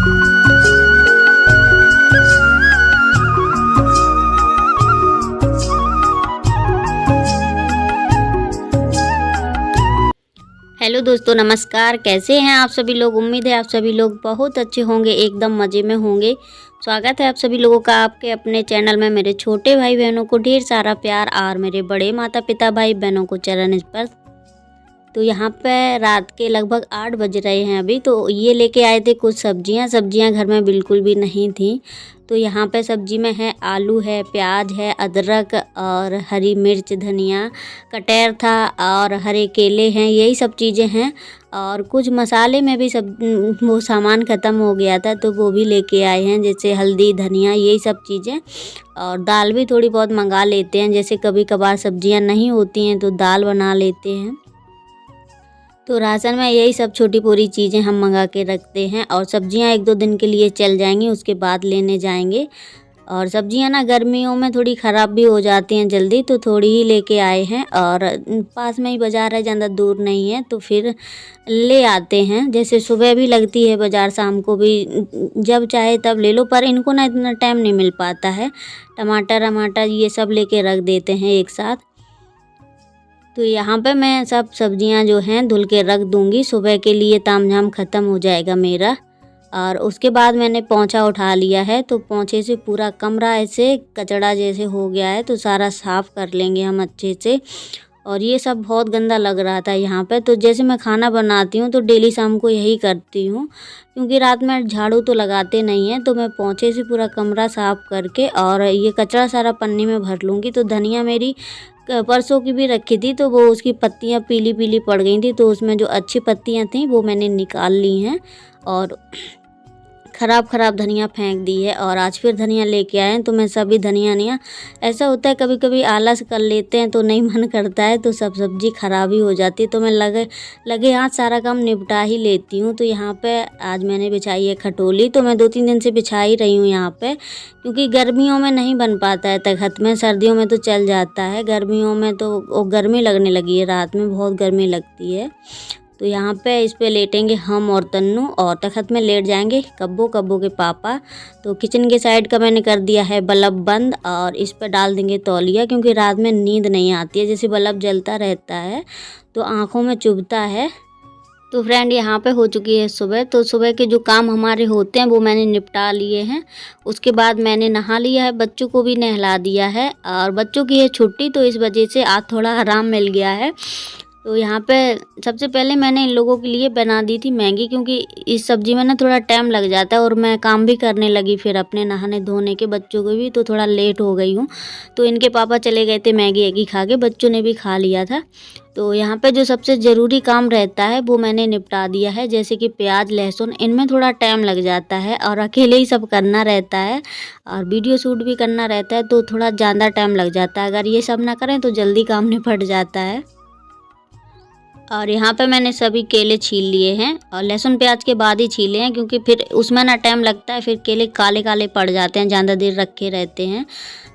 Hello दोस्तों, नमस्कार। कैसे हैं आप सभी लोग? उम्मीद है आप सभी लोग बहुत अच्छे होंगे, एकदम मज़े में होंगे। स्वागत है आप सभी लोगों का आपके अपने चैनल में। मेरे छोटे भाई बहनों को ढेर सारा प्यार और मेरे बड़े माता पिता भाई बहनों को चरण स्पर्श। तो यहाँ पे रात के लगभग 8 बज रहे हैं अभी। तो ये लेके आए थे कुछ सब्जियाँ घर में बिल्कुल भी नहीं थी। तो यहाँ पे सब्जी में है आलू है, प्याज है, अदरक और हरी मिर्च, धनिया, कटहल था और हरे केले हैं, यही सब चीज़ें हैं। और कुछ मसाले में भी सब वो सामान ख़त्म हो गया था तो वो भी लेके आए हैं, जैसे हल्दी, धनिया, यही सब चीज़ें। और दाल भी थोड़ी बहुत मंगा लेते हैं, जैसे कभी कभार सब्जियां नहीं होती हैं तो दाल बना लेते हैं। तो राशन में यही सब छोटी पूरी चीज़ें हम मंगा के रखते हैं। और सब्जियां 1-2 दिन के लिए चल जाएंगी, उसके बाद लेने जाएंगे। और सब्जियां ना गर्मियों में थोड़ी ख़राब भी हो जाती हैं जल्दी, तो थोड़ी ही लेके आए हैं। और पास में ही बाज़ार है, ज़्यादा दूर नहीं है, तो फिर ले आते हैं। जैसे सुबह भी लगती है बाज़ार, शाम को भी, जब चाहे तब ले लो। पर इनको ना इतना टाइम नहीं मिल पाता है। टमाटर ये सब लेके रख देते हैं एक साथ। तो यहाँ पे मैं सब सब्जियां जो हैं धुल के रख दूँगी, सुबह के लिए तामझाम ख़त्म हो जाएगा मेरा। और उसके बाद मैंने पोंछा उठा लिया है, तो पोंछे से पूरा कमरा ऐसे कचड़ा जैसे हो गया है, तो सारा साफ़ कर लेंगे हम अच्छे से। और ये सब बहुत गंदा लग रहा था यहाँ पे। तो जैसे मैं खाना बनाती हूँ तो डेली शाम को यही करती हूँ, क्योंकि रात में झाड़ू तो लगाते नहीं हैं। तो मैं पोंछे से पूरा कमरा साफ़ करके और ये कचरा सारा पन्नी में भर लूँगी। तो धनिया मेरी परसों की भी रखी थी, तो वो उसकी पत्तियाँ पीली पीली पड़ गई थी, तो उसमें जो अच्छी पत्तियाँ थीं वो मैंने निकाल ली हैं और ख़राब धनिया फेंक दी है। और आज फिर धनिया लेके आए हैं, तो मैं सभी धनिया ऐसा होता है कभी कभी आलस कर लेते हैं तो नहीं मन करता है, तो सब सब्ज़ी ख़राब ही हो जाती है। तो मैं लगे हाथ सारा काम निपटा ही लेती हूँ। तो यहाँ पे आज मैंने बिछाई है खटोली, तो मैं 2-3 दिन से बिछा ही रही हूँ यहाँ पे, क्योंकि गर्मियों में नहीं बन पाता है तख़्त में। सर्दियों में तो चल जाता है, गर्मियों में तो गर्मी लगने लगी है, रात में बहुत गर्मी लगती है। तो यहाँ पे इस पे लेटेंगे हम और तन्नू, और तख़्त में लेट जाएंगे कब्बो के पापा। तो किचन के साइड का मैंने कर दिया है बल्ब बंद, और इस पे डाल देंगे तौलिया, क्योंकि रात में नींद नहीं आती है। जैसे बल्ब जलता रहता है तो आँखों में चुभता है। तो फ्रेंड यहाँ पे हो चुकी है सुबह। तो सुबह के जो काम हमारे होते हैं वो मैंने निपटा लिए हैं। उसके बाद मैंने नहा लिया है, बच्चों को भी नहला दिया है। और बच्चों की है छुट्टी, तो इस वजह से आज थोड़ा आराम मिल गया है। तो यहाँ पे सबसे पहले मैंने इन लोगों के लिए बना दी थी मैगी, क्योंकि इस सब्ज़ी में ना थोड़ा टाइम लग जाता है और मैं काम भी करने लगी फिर अपने नहाने धोने के, बच्चों को भी, तो थोड़ा लेट हो गई हूँ। तो इनके पापा चले गए थे मैगी एगी खा के, बच्चों ने भी खा लिया था। तो यहाँ पे जो सबसे ज़रूरी काम रहता है वो मैंने निपटा दिया है, जैसे कि प्याज लहसुन, इनमें थोड़ा टाइम लग जाता है और अकेले ही सब करना रहता है और वीडियो शूट भी करना रहता है, तो थोड़ा ज़्यादा टाइम लग जाता है। अगर ये सब ना करें तो जल्दी काम निपट जाता है। और यहाँ पे मैंने सभी केले छील लिए हैं, और लहसुन प्याज के बाद ही छीले हैं, क्योंकि फिर उसमें ना टाइम लगता है, फिर केले काले काले पड़ जाते हैं, ज़्यादा देर रखे रहते हैं।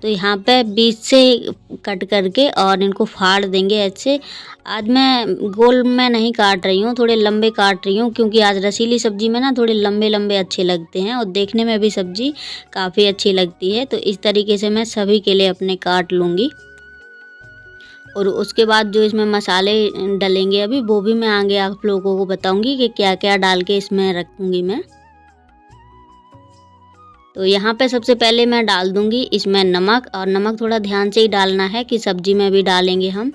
तो यहाँ पे बीच से कट करके और इनको फाड़ देंगे ऐसे। आज मैं गोल में नहीं काट रही हूँ, थोड़े लंबे काट रही हूँ, क्योंकि आज रसीली सब्ज़ी में ना थोड़े लंबे लंबे अच्छे लगते हैं और देखने में भी सब्ज़ी काफ़ी अच्छी लगती है। तो इस तरीके से मैं सभी केले अपने काट लूँगी। और उसके बाद जो इसमें मसाले डलेंगे अभी, वो भी मैं आगे आप लोगों को बताऊंगी कि क्या क्या डाल के इसमें रखूंगी मैं। तो यहाँ पे सबसे पहले मैं डाल दूंगी इसमें नमक, और नमक थोड़ा ध्यान से ही डालना है कि सब्जी में भी डालेंगे हम।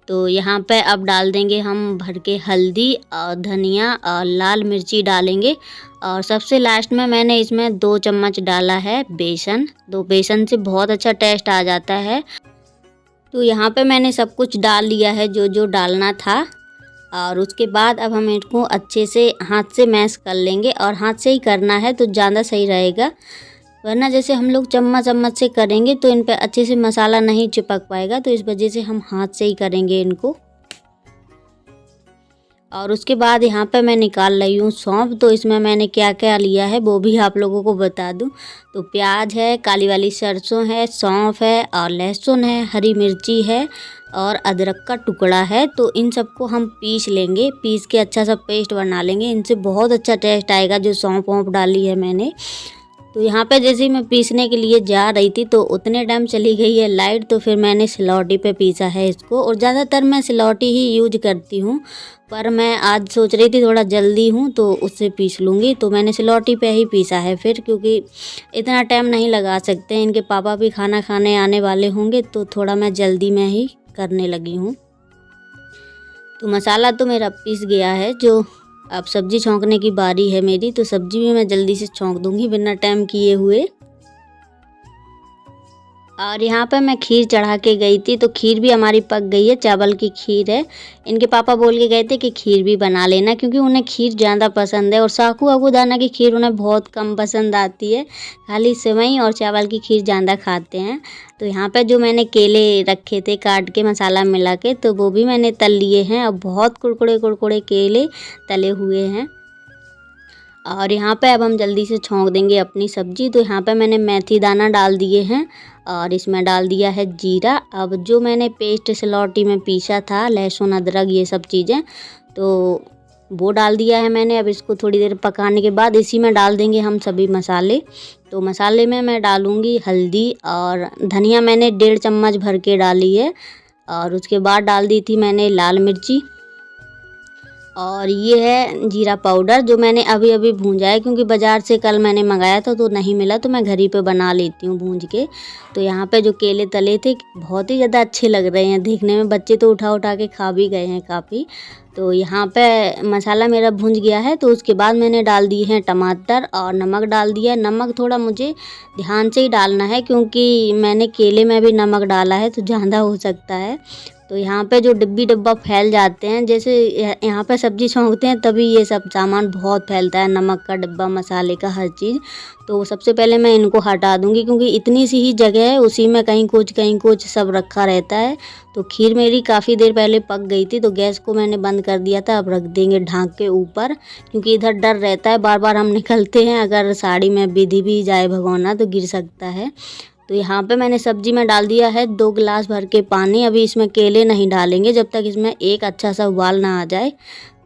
तो यहाँ पे अब डाल देंगे हम भर के हल्दी और धनिया और लाल मिर्ची डालेंगे। और सबसे लास्ट में मैंने इसमें 2 चम्मच डाला है बेसन। तो बेसन से बहुत अच्छा टेस्ट आ जाता है। तो यहाँ पे मैंने सब कुछ डाल लिया है जो जो डालना था। और उसके बाद अब हम इसको अच्छे से हाथ से मैश कर लेंगे, और हाथ से ही करना है तो ज़्यादा सही रहेगा, वरना जैसे हम लोग चम्मच से करेंगे तो इन पे अच्छे से मसाला नहीं चिपक पाएगा। तो इस वजह से हम हाथ से ही करेंगे इनको। और उसके बाद यहाँ पे मैं निकाल रही हूँ सौंफ। तो इसमें मैंने क्या क्या लिया है वो भी आप लोगों को बता दूँ। तो प्याज है, काली वाली सरसों है, सौंफ है और लहसुन है, हरी मिर्ची है और अदरक का टुकड़ा है। तो इन सबको हम पीस लेंगे, पीस के अच्छा सा पेस्ट बना लेंगे। इनसे बहुत अच्छा टेस्ट आएगा जो सौंफ वौंफ डाली है मैंने। तो यहाँ पे जैसे ही मैं पीसने के लिए जा रही थी तो उतने टाइम चली गई है लाइट, तो फिर मैंने सिलौटी पे पीसा है इसको। और ज़्यादातर मैं सिलौटी ही यूज करती हूँ, पर मैं आज सोच रही थी थोड़ा जल्दी हूँ तो उससे पीस लूँगी, तो मैंने सिलौटी पे ही पीसा है फिर, क्योंकि इतना टाइम नहीं लगा सकते। इनके पापा भी खाना खाने आने वाले होंगे तो थोड़ा मैं जल्दी में ही करने लगी हूँ। तो मसाला तो मेरा पीस गया है, जो अब सब्ज़ी छौंकने की बारी है मेरी। तो सब्ज़ी भी मैं जल्दी से छौंक दूँगी बिना टाइम किए हुए। और यहाँ पे मैं खीर चढ़ा के गई थी, तो खीर भी हमारी पक गई है, चावल की खीर है। इनके पापा बोल के गए थे कि खीर भी बना लेना, क्योंकि उन्हें खीर ज़्यादा पसंद है। और साकू साबूदाना की खीर उन्हें बहुत कम पसंद आती है, खाली सेवई और चावल की खीर ज़्यादा खाते हैं। तो यहाँ पे जो मैंने केले रखे थे काट के मसाला मिला के, तो वो भी मैंने तल लिए हैं। और बहुत कुड़कुड़े कुड़कुड़े केले तले हुए हैं। और यहाँ पे अब हम जल्दी से छौंक देंगे अपनी सब्ज़ी। तो यहाँ पे मैंने मेथी दाना डाल दिए हैं और इसमें डाल दिया है जीरा। अब जो मैंने पेस्ट सिलौटी में पीसा था, लहसुन अदरक ये सब चीज़ें, तो वो डाल दिया है मैंने। अब इसको थोड़ी देर पकाने के बाद इसी में डाल देंगे हम सभी मसाले। तो मसाले में मैं डालूँगी हल्दी और धनिया, मैंने 1.5 चम्मच भर के डाली है। और उसके बाद डाल दी थी मैंने लाल मिर्ची, और ये है जीरा पाउडर जो मैंने अभी अभी भूंजा है, क्योंकि बाज़ार से कल मैंने मंगाया था तो नहीं मिला, तो मैं घर ही पे बना लेती हूँ भूंज के। तो यहाँ पे जो केले तले थे बहुत ही ज़्यादा अच्छे लग रहे हैं देखने में, बच्चे तो उठा उठा के खा भी गए हैं काफ़ी। तो यहाँ पे मसाला मेरा भूंज गया है। तो उसके बाद मैंने डाल दिए हैं टमाटर और नमक डाल दिया है। नमक थोड़ा मुझे ध्यान से ही डालना है, क्योंकि मैंने केले में भी नमक डाला है तो ज़्यादा हो सकता है। तो यहाँ पे जो डिब्बा फैल जाते हैं, जैसे यहाँ पे सब्ज़ी छौंकते हैं तभी ये सब सामान बहुत फैलता है, नमक का डिब्बा, मसाले का, हर चीज़। तो सबसे पहले मैं इनको हटा दूँगी, क्योंकि इतनी सी ही जगह है, उसी में कहीं कुछ सब रखा रहता है। तो खीर मेरी काफ़ी देर पहले पक गई थी, तो गैस को मैंने बंद कर दिया था। अब रख देंगे ढाँक के ऊपर, क्योंकि इधर डर रहता है, बार बार हम निकलते हैं, अगर साड़ी में विधि भी जाए भगोना तो गिर सकता है। तो यहाँ पे मैंने सब्जी में डाल दिया है 2 गिलास भर के पानी। अभी इसमें केले नहीं डालेंगे जब तक इसमें एक अच्छा सा उबाल ना आ जाए।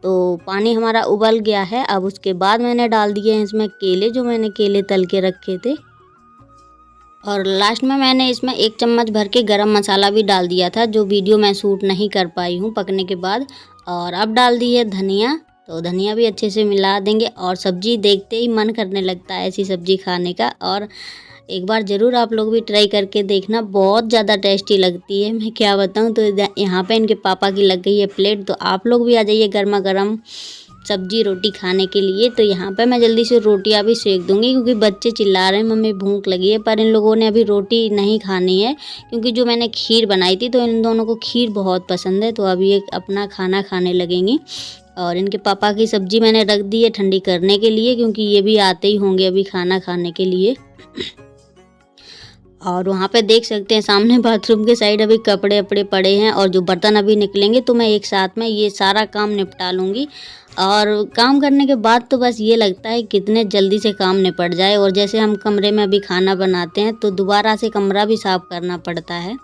तो पानी हमारा उबल गया है। अब उसके बाद मैंने डाल दिए हैं इसमें केले, जो मैंने केले तल के रखे थे। और लास्ट में मैंने इसमें 1 चम्मच भर के गरम मसाला भी डाल दिया था, जो वीडियो मैं शूट नहीं कर पाई हूँ पकने के बाद। और अब डाल दी है धनिया, तो धनिया भी अच्छे से मिला देंगे। और सब्ज़ी देखते ही मन करने लगता है ऐसी सब्ज़ी खाने का। और एक बार ज़रूर आप लोग भी ट्राई करके देखना, बहुत ज़्यादा टेस्टी लगती है, मैं क्या बताऊँ। तो यहाँ पे इनके पापा की लग गई है प्लेट, तो आप लोग भी आ जाइए गर्मा गर्म सब्जी रोटी खाने के लिए। तो यहाँ पे मैं जल्दी से रोटियाँ भी सेक दूँगी, क्योंकि बच्चे चिल्ला रहे हैं मम्मी भूख लगी है, पर इन लोगों ने अभी रोटी नहीं खानी है, क्योंकि जो मैंने खीर बनाई थी तो इन दोनों को खीर बहुत पसंद है। तो अभी ये अपना खाना खाने लगेंगी। और इनके पापा की सब्ज़ी मैंने रख दी है ठंडी करने के लिए, क्योंकि ये भी आते ही होंगे अभी खाना खाने के लिए। और वहाँ पे देख सकते हैं सामने बाथरूम के साइड अभी कपड़े वपड़े पड़े हैं, और जो बर्तन अभी निकलेंगे तो मैं एक साथ में ये सारा काम निपटा लूँगी। और काम करने के बाद तो बस ये लगता है कितने जल्दी से काम निपट जाए। और जैसे हम कमरे में अभी खाना बनाते हैं तो दोबारा से कमरा भी साफ़ करना पड़ता है।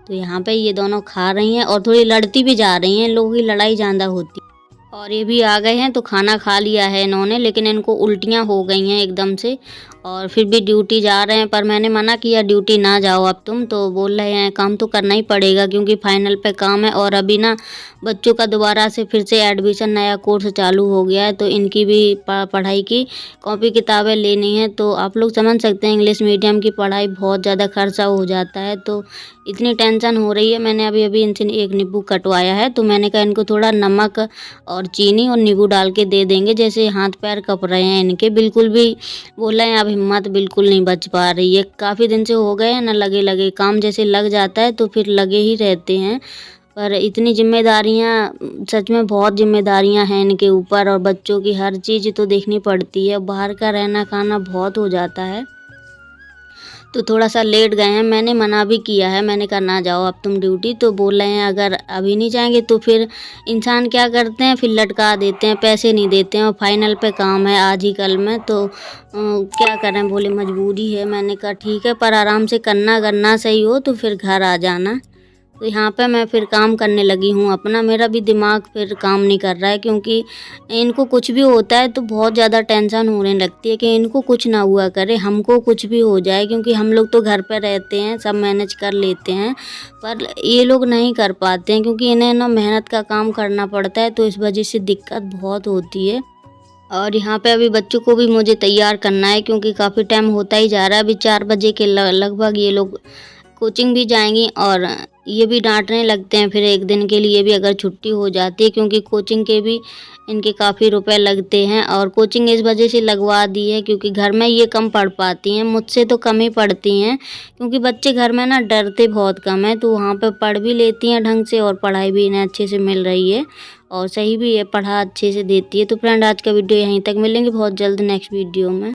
तो यहाँ पे ये दोनों खा रही हैं और थोड़ी लड़ती भी जा रही हैं, इन लोगों की लड़ाई ज़्यादा होती है। और ये भी आ गए हैं, तो खाना खा लिया है इन्होंने, लेकिन इनको उल्टियाँ हो गई हैं एकदम से। और फिर भी ड्यूटी जा रहे हैं, पर मैंने मना किया ड्यूटी ना जाओ अब तुम। तो बोल रहे हैं काम तो करना ही पड़ेगा, क्योंकि फाइनल पे काम है। और अभी ना बच्चों का दोबारा से फिर से एडमिशन, नया कोर्स चालू हो गया है, तो इनकी भी पढ़ाई की कॉपी किताबें लेनी है। तो आप लोग समझ सकते हैं इंग्लिश मीडियम की पढ़ाई बहुत ज़्यादा खर्चा हो जाता है, तो इतनी टेंशन हो रही है। मैंने अभी अभी इनसे एक नींबू कटवाया है, तो मैंने कहा इनको थोड़ा नमक और चीनी और नींबू डाल के दे देंगे। जैसे हाथ पैर कप रहे हैं इनके, बिल्कुल भी बोला है अब हिम्मत बिल्कुल नहीं बच पा रही है। काफ़ी दिन से हो गए हैं ना, लगे काम जैसे लग जाता है तो फिर लगे ही रहते हैं। पर इतनी जिम्मेदारियां, सच में बहुत जिम्मेदारियां हैं इनके ऊपर, और बच्चों की हर चीज़ तो देखनी पड़ती है। बाहर का रहना खाना बहुत हो जाता है, तो थोड़ा सा लेट गए हैं। मैंने मना भी किया है, मैंने कहा ना जाओ अब तुम ड्यूटी। तो बोल रहे हैं अगर अभी नहीं जाएंगे तो फिर इंसान क्या करते हैं, फिर लटका देते हैं, पैसे नहीं देते हैं। और फाइनल पे काम है आज ही कल में, तो क्या करें, बोले मजबूरी है। मैंने कहा ठीक है, पर आराम से करना, अगर ना सही हो तो फिर घर आ जाना। तो यहाँ पे मैं फिर काम करने लगी हूँ अपना। मेरा भी दिमाग फिर काम नहीं कर रहा है, क्योंकि इनको कुछ भी होता है तो बहुत ज़्यादा टेंशन होने लगती है कि इनको कुछ ना हुआ करे, हमको कुछ भी हो जाए, क्योंकि हम लोग तो घर पे रहते हैं, सब मैनेज कर लेते हैं, पर ये लोग नहीं कर पाते हैं, क्योंकि इन्हें ना मेहनत का काम करना पड़ता है, तो इस वजह से दिक्कत बहुत होती है। और यहाँ पे अभी बच्चों को भी मुझे तैयार करना है, क्योंकि काफ़ी टाइम होता ही जा रहा है। अभी 4 बजे के लगभग ये लोग कोचिंग भी जाएंगी, और ये भी डांटने लगते हैं फिर एक दिन के लिए भी अगर छुट्टी हो जाती है, क्योंकि कोचिंग के भी इनके काफ़ी रुपए लगते हैं। और कोचिंग इस वजह से लगवा दी है क्योंकि घर में ये कम पढ़ पाती हैं, मुझसे तो कम ही पढ़ती हैं, क्योंकि बच्चे घर में ना डरते बहुत कम है, तो वहाँ पे पढ़ भी लेती हैं ढंग से, और पढ़ाई भी इन्हें अच्छे से मिल रही है और सही भी है, पढ़ा अच्छे से देती है। तो फ्रेंड, आज का वीडियो यहीं तक, मिलेंगे बहुत जल्द नेक्स्ट वीडियो में।